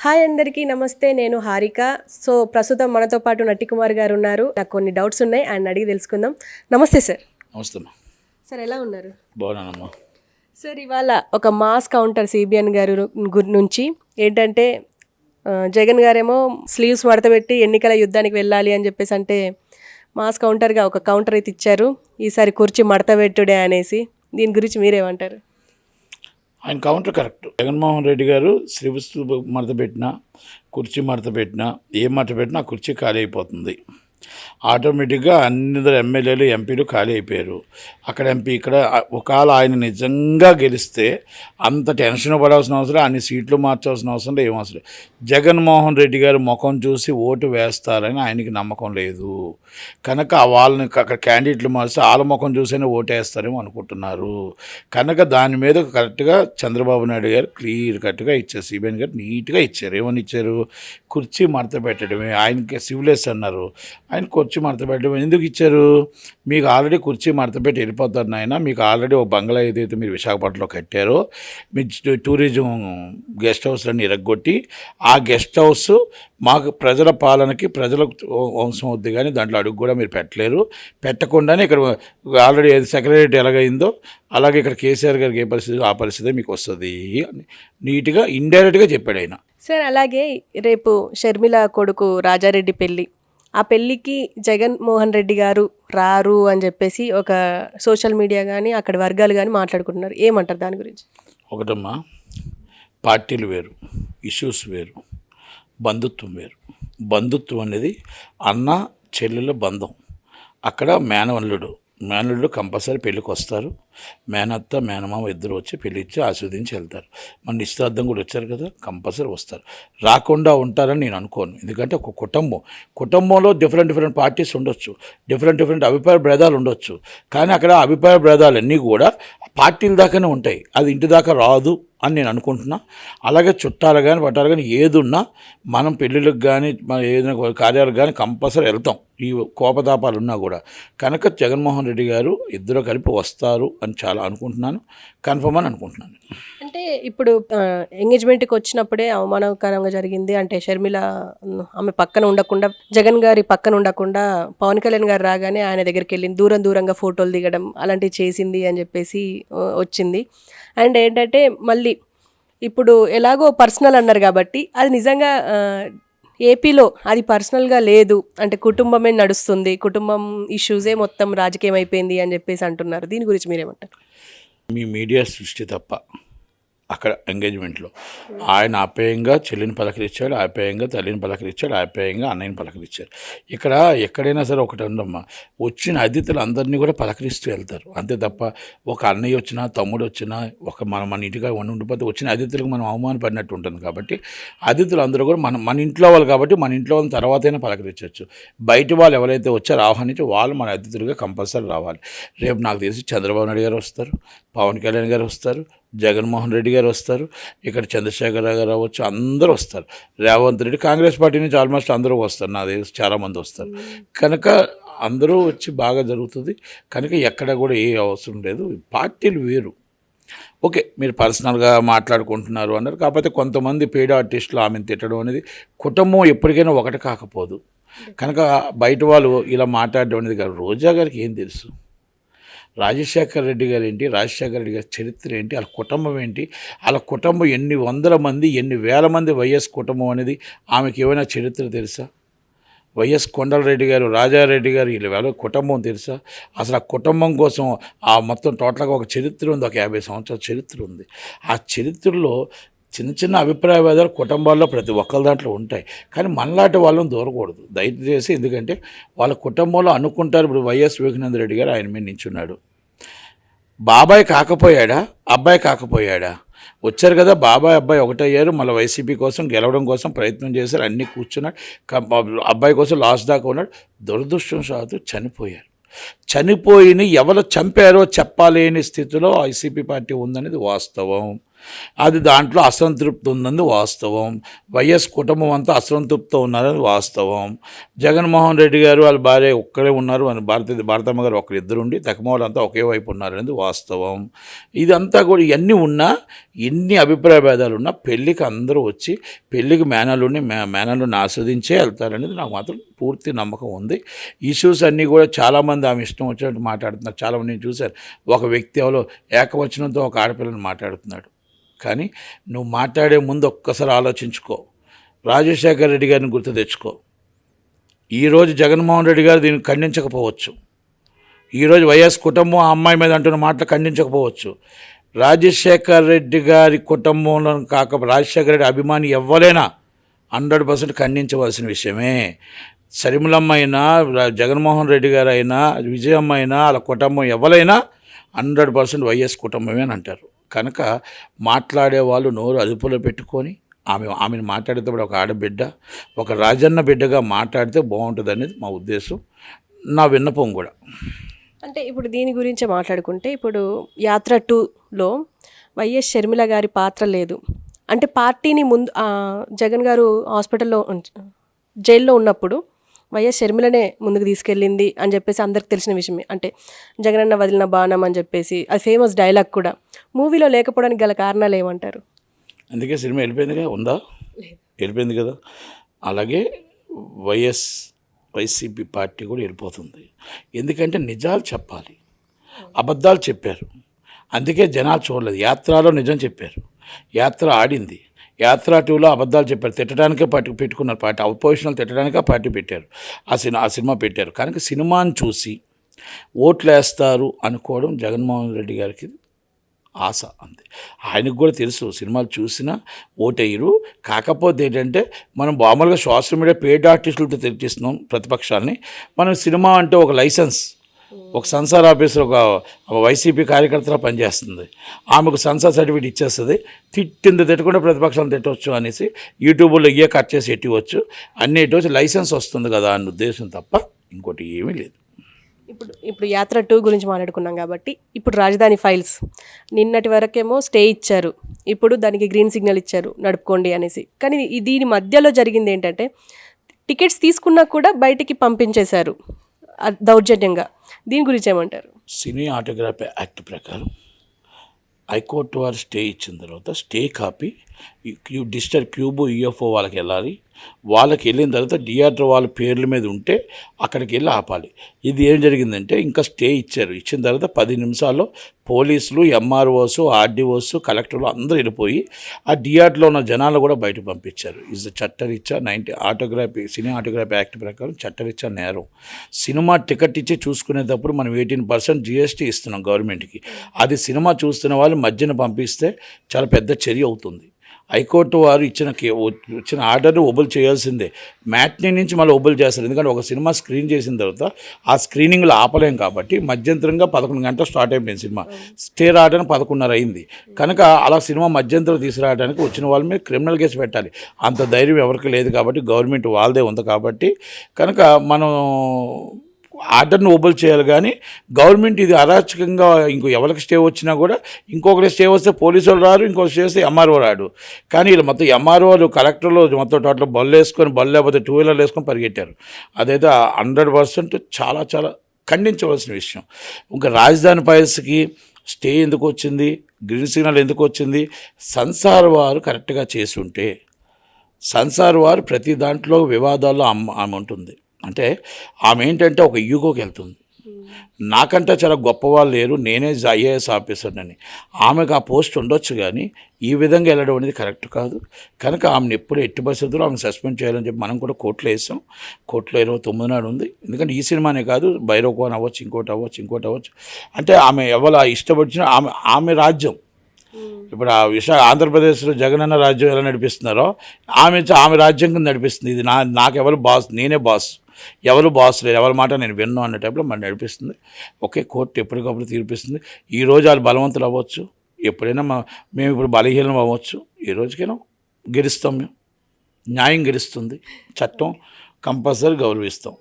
Hi అందరికీ నమస్తే. నేను హారిక. ప్రస్తుతం మనతో పాటు నట్టికుమార్ గారు ఉన్నారు. నాకు కొన్ని డౌట్స్ ఉన్నాయి, ఆయన అడిగి తెలుసుకుందాం. నమస్తే సార్. నమస్తే సార్, ఎలా ఉన్నారు? బాగున్నానమ్మా. సార్, ఇవాళ ఒక మాస్ కౌంటర్ సిబిఎన్ గారు నుంచి ఏంటంటే జగన్ గారేమో స్లీవ్స్ మడతపెట్టి ఎన్నికల యుద్ధానికి వెళ్ళాలి అని చెప్పేసి అంటే మాస్ కౌంటర్గా ఒక కౌంటర్ అయితే ఇచ్చారు. ఈసారి కుర్చీ మడతపెట్టుడే అనేసి, దీని గురించి మీరేమంటారు? ఆయన కౌంటర్ కరెక్ట్. జగన్మోహన్ రెడ్డి గారు శ్రీవస్తు మడత పెట్టినా, కుర్చీ మడత పెట్టినా, ఏ మడత పెట్టినా ఆ కుర్చీ ఖాళీ అయిపోతుంది. ఆటోమేటిక్గా అందరు ఎమ్మెల్యేలు ఎంపీలు ఖాళీ అయిపోయారు. అక్కడ ఎంపీ ఇక్కడ ఒకవేళ ఆయన నిజంగా గెలిస్తే అంత టెన్షన్ పడాల్సిన అవసరం, అన్ని సీట్లు మార్చాల్సిన అవసరం ఏం అవసరం. జగన్మోహన్ రెడ్డి గారు ముఖం చూసి ఓటు వేస్తారని ఆయనకి నమ్మకం లేదు కనుక వాళ్ళని అక్కడ క్యాండిడేట్లు మార్చి వాళ్ళ ముఖం చూసైనా ఓటేస్తారేమో అనుకుంటున్నారు. కనుక దాని మీద కరెక్ట్గా చంద్రబాబు నాయుడు గారు క్లియర్ కట్గా ఇచ్చారు. సిబిఎన్ గారు నీట్గా ఇచ్చారు. ఏమని ఇచ్చారు? కుర్చీ మడత పెట్టడమే. ఆయనకి సివిలేస్ అన్నారు, ఆయన కుర్చీ మడత పెట్టడం ఎందుకు ఇచ్చారు? మీకు ఆల్రెడీ కుర్చీ మడత పెట్టి వెళ్ళిపోతారు నాయన. మీకు ఆల్రెడీ ఒక బంగ్లా ఏదైతే మీరు విశాఖపట్నంలో కట్టారో, మీ టూరిజం గెస్ట్ హౌస్లన్నీ ఇరగొట్టి ఆ గెస్ట్ హౌస్ మాకు ప్రజల పాలనకి ప్రజల వంశం అవుద్ది, కానీ దాంట్లో అడుగు కూడా మీరు పెట్టలేరు. పెట్టకుండానే ఇక్కడ ఆల్రెడీ సెక్రటరీ ఎలాగైందో అలాగే ఇక్కడ కేసీఆర్ గారికి ఏ పరిస్థితి ఆ పరిస్థితి మీకు వస్తుంది అని నీట్గా ఇండైరెక్ట్గా చెప్పాడు ఆయన. సార్, అలాగే రేపు షర్మిల కొడుకు రాజారెడ్డి పెళ్ళి, ఆ పెళ్ళికి జగన్మోహన్ రెడ్డి గారు రారు అని చెప్పేసి ఒక సోషల్ మీడియా కానీ అక్కడి వర్గాలు కానీ మాట్లాడుకుంటున్నారు. ఏమంటారు దాని గురించి? ఒకటమ్మా, పార్టీలు వేరు, ఇష్యూస్ వేరు, బంధుత్వం వేరు. బంధుత్వం అనేది అన్న చెల్లెల బంధం. అక్కడ మేనల్లుడు కంపల్సరీ పెళ్ళికి వస్తారు. మేనత్త మేనమామ ఇద్దరు వచ్చి పెళ్ళి ఇచ్చి ఆస్వాదించి వెళ్తారు. మన నిశ్చితార్థం కూడా వచ్చారు కదా, కంపల్సరీ వస్తారు. రాకుండా ఉంటారని నేను అనుకోను. ఎందుకంటే ఒక కుటుంబంలో డిఫరెంట్ పార్టీస్ ఉండొచ్చు, డిఫరెంట్ అభిప్రాయ భేదాలు ఉండొచ్చు. కానీ అక్కడ అభిప్రాయ భేదాలన్నీ కూడా పార్టీల దాకానే ఉంటాయి, అది ఇంటి దాకా రాదు అని నేను అనుకుంటున్నా. అలాగే చుట్టాలు కానీ పట్టాలు కానీ ఏదున్నా మనం పెళ్ళిళ్ళకి కానీ మన ఏదైనా కార్యాలకు కానీ కంపల్సరీ వెళ్తాం, ఈ కోపతాపాలు ఉన్నా కూడా. కనుక జగన్మోహన్ రెడ్డి గారు ఇద్దరు కలిపి వస్తారు అని చాలా అనుకుంటున్నాను, కన్ఫర్మ్ అని అనుకుంటున్నాను. అంటే ఇప్పుడు ఎంగేజ్మెంట్కి వచ్చినప్పుడే అవమానకరంగా జరిగింది అంటే షర్మిల ఆమె పక్కన ఉండకుండా, జగన్ గారి పక్కన ఉండకుండా పవన్ కళ్యాణ్ గారు రాగానే ఆయన దగ్గరికి వెళ్ళింది, దూరంగా ఫోటోలు దిగడం అలాంటివి చేసింది అని చెప్పేసి వచ్చింది. అండ్ ఏంటంటే మళ్ళీ ఇప్పుడు ఎలాగో పర్సనల్ అన్నారు కాబట్టి అది నిజంగా ఏపీలో అది పర్సనల్గా లేదు, అంటే కుటుంబమే నడుస్తుంది, కుటుంబం ఇష్యూసే మొత్తం రాజకీయం అయిపోయింది అని చెప్పేసి అంటున్నారు. దీని గురించి మీరేమంటారు? మీ మీడియా సృష్టి తప్ప. అక్కడ ఎంగేజ్మెంట్లో ఆయన ఆప్యాయంగా చెల్లిని పలకరించాడు, ఆప్యాయంగా తల్లిని పలకరించాడు, ఆప్యాయంగా అన్నయ్యని పలకరించారు. ఇక్కడ ఎక్కడైనా సరే ఒకటి ఉందమ్మా, వచ్చిన అతిథులు అందరినీ కూడా పలకరిస్తూ వెళ్తారు అంతే తప్ప ఒక అన్నయ్య వచ్చినా తమ్ముడు వచ్చినా ఒక మన ఇంటిగా ఉండిపోతే వచ్చిన అతిథులకు మనం అవమానపడినట్టు ఉంటుంది. కాబట్టి అతిథులు అందరూ కూడా మన ఇంట్లో వాళ్ళు కాబట్టి మన ఇంట్లో వాళ్ళని తర్వాతైనా పలకరించవచ్చు. బయట వాళ్ళు ఎవరైతే వచ్చారో ఆహ్వానించి వాళ్ళు మన అతిథులుగా కంపల్సరీ రావాలి. రేపు నాకు తెలిసి చంద్రబాబు నాయుడు గారు వస్తారు, పవన్ కళ్యాణ్ గారు వస్తారు, జగన్మోహన్ రెడ్డి గారు వస్తారు, ఇక్కడ చంద్రశేఖర్ గారు రావచ్చు, అందరూ వస్తారు. రేవంత్ రెడ్డి కాంగ్రెస్ పార్టీ నుంచి ఆల్మోస్ట్ అందరూ వస్తారు, నాకు తెలిసి చాలామంది వస్తారు. కనుక అందరూ వచ్చి బాగా జరుగుతుంది. కనుక ఎక్కడ కూడా ఏ అవసరం లేదు. పార్టీలు వేరు. ఓకే, మీరు పర్సనల్గా మాట్లాడుకుంటున్నారు అన్నారు. కాకపోతే కొంతమంది పేడ్ ఆర్టిస్టులు ఆమెను తిట్టడం అనేది కుటుంబం ఎప్పటికైనా ఒకటి కాకపోదు. కనుక బయట వాళ్ళు ఇలా మాట్లాడడం అనేది కాదు. రోజా గారికి ఏం తెలుసు? రాజశేఖర రెడ్డి గారు ఏంటి, రాజశేఖర రెడ్డి గారి చరిత్ర ఏంటి, వాళ్ళ కుటుంబం ఏంటి, వాళ్ళ కుటుంబం ఎన్ని వందల మంది ఎన్ని వేల మంది వైఎస్ కుటుంబం అనేది ఆమెకి ఏమైనా చరిత్ర తెలుసా? వైఎస్ కొండలరెడ్డి గారు, రాజారెడ్డి గారు వీళ్ళ కుటుంబం తెలుసా? అసలు ఆ కుటుంబం కోసం ఆ మొత్తం టోటల్గా ఒక చరిత్ర ఉంది, ఒక 50 సంవత్సరాల చరిత్ర ఉంది. ఆ చరిత్రలో చిన్న అభిప్రాయ భేదాలు కుటుంబాల్లో ప్రతి ఒక్కరి దాంట్లో ఉంటాయి. కానీ మనలాంటి వాళ్ళని దూరకూడదు దయచేసి. ఎందుకంటే వాళ్ళ కుటుంబంలో అనుకుంటారు. ఇప్పుడు వైఎస్ వివేకానంద రెడ్డి గారు ఆయన మీద నించున్నాడు. బాబాయ్ కాకపోయాడా, అబ్బాయి కాకపోయాడా? వచ్చారు కదా, బాబాయ్ అబ్బాయి ఒకటయ్యారు. మళ్ళీ వైసీపీ కోసం గెలవడం కోసం ప్రయత్నం చేశారు, అన్నీ కూర్చున్నాడు. అబ్బాయి కోసం లాస్ట్ దాకా ఉన్నాడు. దురదృష్టవశాత్తు చనిపోయారు. చనిపోయిన ఎవరు చంపారో చెప్పలేని స్థితిలో వైసీపీ పార్టీ ఉందనేది వాస్తవం. అది దాంట్లో అసంతృప్తి ఉందని వాస్తవం. వైఎస్ కుటుంబం అంతా అసంతృప్తితో ఉన్నారని వాస్తవం. జగన్మోహన్ రెడ్డి గారు వాళ్ళ భార్య ఒక్కరే ఉన్నారు, అని భారతమ్మ గారు ఒకరిద్దరు ఉండి తక్కువలంతా ఒకే వైపు ఉన్నారనేది వాస్తవం. ఇదంతా కూడా ఇవన్నీ ఉన్నా, ఎన్ని అభిప్రాయ భేదాలు ఉన్నా పెళ్ళికి అందరూ వచ్చి పెళ్ళికి మేనల్ని ఆస్వాదించే వెళ్తారనేది నాకు మాత్రం పూర్తి నమ్మకం ఉంది. ఇష్యూస్ అన్నీ కూడా చాలామంది ఆమె ఇష్టం వచ్చినట్టు మాట్లాడుతున్నారు. చాలామంది నేను చూశాను, ఒక వ్యక్తి ఎవరో ఏకవచనంతో ఒక ఆడపిల్లని మాట్లాడుతున్నాడు. కానీ నువ్వు మాట్లాడే ముందు ఒక్కసారి ఆలోచించుకో. రాజశేఖర్ రెడ్డి గారిని గుర్తు తెచ్చుకో. ఈరోజు జగన్మోహన్ రెడ్డి గారు దీన్ని ఖండించకపోవచ్చు, ఈరోజు వైఎస్ కుటుంబం ఆ అమ్మాయి మీద అంటున్న మాటలు ఖండించకపోవచ్చు. రాజశేఖర్ రెడ్డి గారి కుటుంబంలో రాజశేఖర రెడ్డి అభిమాని ఎవ్వరైనా 100% ఖండించవలసిన విషయమే. షర్మిలమ్మ అయినా, జగన్మోహన్ రెడ్డి గారు అయినా, విజయమ్మ అయినా, వాళ్ళ కుటుంబం ఎవరైనా 100% వైఎస్ కుటుంబమే అని అంటారు. కనుక మాట్లాడే వాళ్ళు నోరు అదుపులో పెట్టుకొని ఆమెను మాట్లాడేటప్పుడు ఒక ఆడబిడ్డ, ఒక రాజన్న బిడ్డగా మాట్లాడితే బాగుంటుంది అనేది మా ఉద్దేశం, నా విన్నపం కూడా. అంటే ఇప్పుడు దీని గురించి మాట్లాడుకుంటే, ఇప్పుడు యాత్ర 2లో వైఎస్ షర్మిల గారి పాత్ర లేదు. అంటే పార్టీని ముందు జగన్ గారు హాస్పిటల్లో జైల్లో ఉన్నప్పుడు వైఎస్ షర్మిలనే ముందుకు తీసుకెళ్ళింది అని చెప్పేసి అందరికి తెలిసిన విషయమే. అంటే జగనన్న వదిలిన బాణం అని చెప్పేసి అది ఫేమస్ డైలాగ్ కూడా. మూవీలో లేకపోవడానికి గల కారణాలు ఏమంటారు? అందుకే సినిమా వెళ్ళిపోయిందిగా, ఉందా? వెళ్ళిపోయింది కదా. అలాగే వైసీపీ పార్టీ కూడా వెళ్ళిపోతుంది. ఎందుకంటే నిజాలు చెప్పాలి, అబద్ధాలు చెప్పారు, అందుకే జనాలు చూడలేదు. యాత్రలో నిజం చెప్పారు, యాత్ర ఆడింది. యాత్ర 2లో అబద్ధాలు చెప్పారు, తిట్టడానికే పెట్టుకున్నారు పార్టీ. అపోజిషనల్ తిట్టడానికే పార్టీ పెట్టారు, ఆ సినిమా పెట్టారు. కనుక సినిమాని చూసి ఓట్లు వేస్తారు అనుకోవడం జగన్మోహన్ రెడ్డి గారికి ఆశ, అంతే. ఆయనకు కూడా తెలుసు సినిమాలు చూసినా ఓటేయరు. కాకపోతే ఏంటంటే మనం మామూలుగా సోషల్ మీడియా పెయిడ్ ఆర్టిస్టులతో తెచ్చిస్తున్నాం ప్రతిపక్షాలని. మనం సినిమా అంటే ఒక లైసెన్స్, ఒక సెన్సార్ ఆఫీసర్ ఒక వైసీపీ కార్యకర్తలా పనిచేస్తుంది. ఆమెకు సెన్సార్ సర్టిఫికేట్ ఇచ్చేస్తుంది. తిట్టకుండా ప్రతిపక్షాలను తిట్టవచ్చు అనేసి యూట్యూబ్లో కట్ చేసి ఎట్టివచ్చు, అన్ని ఎట్టవచ్చు, లైసెన్స్ వస్తుంది కదా అన్న ఉద్దేశం తప్ప ఇంకోటి ఏమీ లేదు. ఇప్పుడు యాత్ర 2 గురించి మాట్లాడుకున్నాం కాబట్టి, ఇప్పుడు రాజధాని ఫైల్స్ నిన్నటి వరకేమో స్టే ఇచ్చారు, ఇప్పుడు దానికి గ్రీన్ సిగ్నల్ ఇచ్చారు నడుపుకోండి అనేసి. కానీ దీని మధ్యలో జరిగింది ఏంటంటే, టికెట్స్ తీసుకున్నా కూడా బయటికి పంపించేశారు దౌర్జన్యంగా. దీని గురించి ఏమంటారు? సినీ ఆటోగ్రఫీ యాక్ట్ ప్రకారం హైకోర్టు వారు స్టే ఇచ్చిన తర్వాత stay copy digital cube UFO వాళ్ళకి వెళ్ళాలి. వాళ్ళకి వెళ్ళిన తర్వాత థియేటర్ వాళ్ళ పేర్ల మీద ఉంటే అక్కడికి వెళ్ళి ఆపాలి. ఇది ఏం జరిగిందంటే, ఇంకా స్టే ఇచ్చిన తర్వాత 10 నిమిషాల్లో పోలీసులు, ఎంఆర్ఓస్, ఆర్డీఓస్, కలెక్టర్లు అందరూ వెళ్ళిపోయి ఆ థియేటర్లో ఉన్న జనాలు కూడా బయటకు పంపించారు. ఇది చట్టరీత్యా సినీ ఆటోగ్రఫీ యాక్ట్ ప్రకారం చట్టరీత్యా నేరం. సినిమా టికెట్ ఇచ్చి చూసుకునేటప్పుడు మనం 18% జిఎస్టీ ఇస్తున్నాం గవర్నమెంట్కి. అది సినిమా చూస్తున్న వాళ్ళు మధ్యన పంపిస్తే చాలా పెద్ద చర్య అవుతుంది. హైకోర్టు వారు ఇచ్చిన ఆర్డర్ని ఒబుల్ చేయాల్సిందే. మ్యాట్నీ నుంచి మళ్ళీ ఒబుల్ చేస్తారు. ఎందుకంటే ఒక సినిమా స్క్రీన్ చేసిన తర్వాత ఆ స్క్రీనింగ్లో ఆపలేం కాబట్టి మధ్యంతరంగా 11 గంటలు స్టార్ట్ అయిపోయింది సినిమా. స్టే రావడానికి 11:30 అయింది. కనుక అలా సినిమా మధ్యంతరం తీసుకురావడానికి వచ్చిన వాళ్ళ మీద క్రిమినల్ కేసు పెట్టాలి. అంత ధైర్యం ఎవరికి లేదు కాబట్టి, గవర్నమెంట్ వాళ్ళదే ఉంది కాబట్టి, కనుక మనం ఆర్డర్ని ఒబుల్ చేయాలి. కానీ గవర్నమెంట్ ఇది అరాచకంగా ఎవరికి స్టే వచ్చినా కూడా ఇంకొకరి స్టే వస్తే పోలీసు వాళ్ళు రారు, ఇంకొకరు స్టే వస్తే ఎంఆర్ఓ రాడు. కానీ వీళ్ళు మొత్తం ఎంఆర్ఓలు, కలెక్టర్లు మొత్తం టోటల్ బళ్ళు లేకపోతే 2 వీలర్లు వేసుకొని పరిగెట్టారు. అదైతే 100% చాలా చాలా ఖండించవలసిన విషయం. ఇంకా రాజధాని ఫైల్స్కి స్టే ఎందుకు వచ్చింది, గ్రీన్ సిగ్నల్ ఎందుకు వచ్చింది? సెన్సార్ వారు కరెక్ట్గా చేసి ఉంటే, సెన్సార్ వారు ప్రతి దాంట్లో వివాదాల్లో ఆమె ఉంటుంది. అంటే ఆమె ఏంటంటే ఒక ఈగోకి వెళ్తుంది. నాకంటే చాలా గొప్పవాళ్ళు లేరు, నేనే ఐఏఎస్ ఆఫీసర్నని. ఆమెకు ఆ పోస్ట్ ఉండొచ్చు, కానీ ఈ విధంగా వెళ్ళడం అనేది కరెక్ట్ కాదు. కనుక ఆమెను ఎప్పుడు ఎట్టి పరిస్థితుల్లో ఆమెను సస్పెండ్ చేయాలని చెప్పి మనం కూడా కోర్టులో వేసాం. కోర్టులో 29 నాడు ఉంది. ఎందుకంటే ఈ సినిమానే కాదు, భైరవకోన్ అవ్వచ్చు, ఇంకోటి అవ్వచ్చు. అంటే ఆమె ఎవరు ఇష్టపడిన ఆమె రాజ్యం. ఇప్పుడు ఆంధ్రప్రదేశ్లో జగనన్న రాజ్యం ఎలా నడిపిస్తున్నారో ఆమె రాజ్యం కింద నడిపిస్తుంది. ఇది నాకెవరు బాస్, నేనే బాస్, ఎవరు బాస్ లేరు, ఎవరి మాట నేను విన్ను అన్న టైప్లో మనం నడిపిస్తుంది. ఒకే కోర్టు ఎప్పటికప్పుడు తీర్పిస్తుంది. ఈరోజు వాళ్ళు బలవంతులు అవ్వచ్చు, ఎప్పుడైనా మేము ఇప్పుడు బలహీనం అవ్వచ్చు. ఈ రోజుకైనా గెలుస్తాం, మేము న్యాయం గెలుస్తుంది, చట్టం కంపల్సరీ గౌరవిస్తాం.